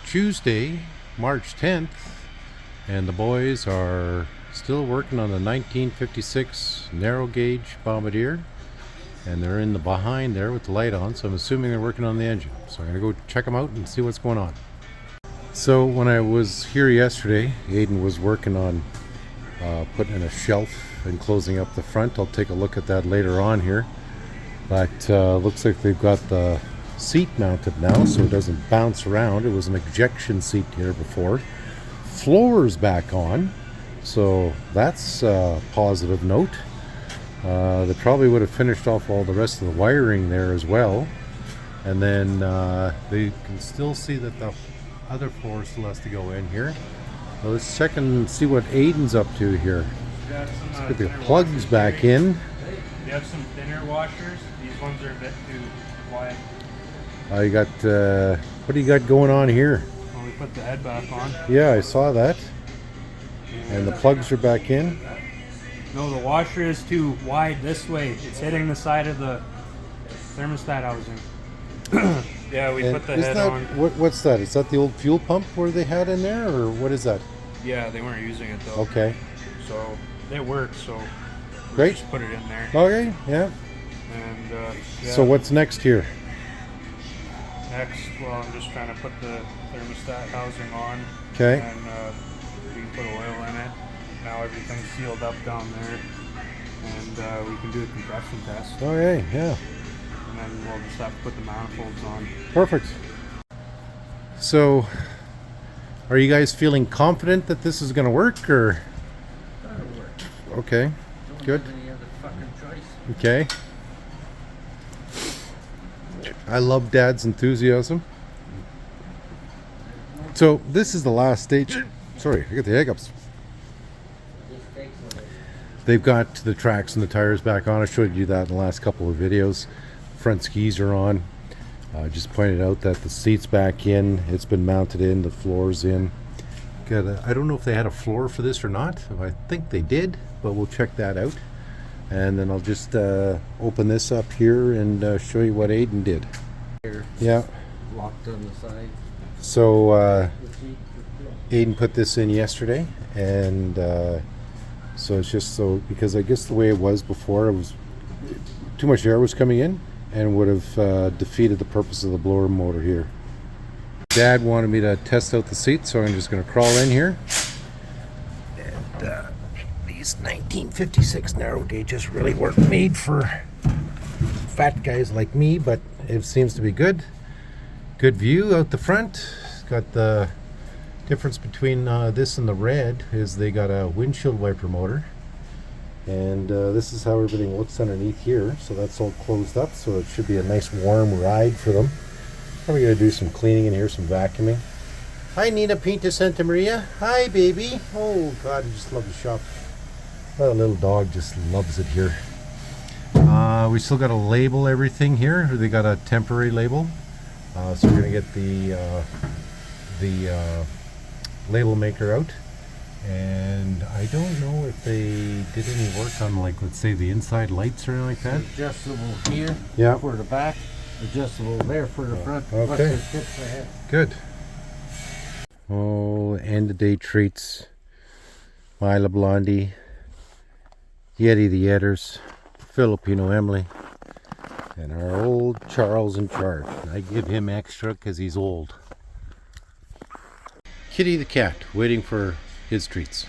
Tuesday, March 10th, and the boys are still working on the 1956 narrow gauge Bombardier, and they're in the behind there with the light on, so I'm assuming they're working on the engine. So I'm going to go check them out and see what's going on. So when I was here yesterday, Aidan was working on putting in a shelf and closing up the front. I'll take a look at that later on here. But looks like they've got the seat mounted now so it doesn't bounce around. It was an ejection seat here before. Floor's back on, so that's a positive note. They probably would have finished off all the rest of the wiring there as well. And then they can still see that the other floor still has to go in here. So let's check and see what Aidan's up to here. Let's get the plugs back in. You have some thinner washers. These ones are a bit too wide. You got, what do you got going on here? Well, we put the head back on. Yeah, I saw that. And the plugs are back in. No, the washer is too wide this way. It's hitting the side of the thermostat housing. Yeah, we put the head on. What's that? Is that the old fuel pump where they had in there, or what is that? Yeah, they weren't using it though. Okay. So it works, so great. Just put it in there. Okay, yeah. And yeah. So what's next here? Next, well, I'm just trying to put the thermostat housing on. Okay. And we can put oil in it. Now everything's sealed up down there, and we can do a compression test. Okay, yeah. And then we'll just have to put the manifolds on. Perfect. So, are you guys feeling confident that this is going to work, or? That'll work. Okay, good. Don't have any other fucking choice. Okay. I love Dad's enthusiasm. So this is the last stage. Sorry, I got the hiccups. They've got the tracks and the tires back on. I showed you that in the last couple of videos. Front skis are on. Just pointed out that the seat's back in. It's been mounted in. The floor's in. I don't know if they had a floor for this or not. I think they did, but we'll check that out. And then I'll just open this up here and show you what Aidan did. Yeah. Locked on the side. So Aidan put this in yesterday, and so it's just so, because I guess the way it was before, it was too much air was coming in and would have defeated the purpose of the blower motor here. Dad wanted me to test out the seat, so I'm just going to crawl in here. And these 1956 narrow gauges really weren't made for fat guys like me, but it seems to be good. Good view out the front. It's got the difference between this and the red is they got a windshield wiper motor, and this is how everything looks underneath here. So that's all closed up, so it should be a nice warm ride for them. Probably gonna do some cleaning in here, some vacuuming. Hi Nina Pinta Santa Maria. Hi baby. Oh God, I just love the shop. That little dog just loves it here. We still got to label everything here. They got a temporary label, so we're gonna get the label maker out. And I don't know if they did any work on, like, let's say the inside lights or anything like that. Adjustable here, Yeah. for the back. Adjustable there for the front. Okay. Plus the tips ahead. Good. Oh, end of day treats. Mila Blondie, Yeti the Yetters, Filipino Emily, and our old Charles in charge. I give him extra because he's old. Kitty the cat, waiting for his treats.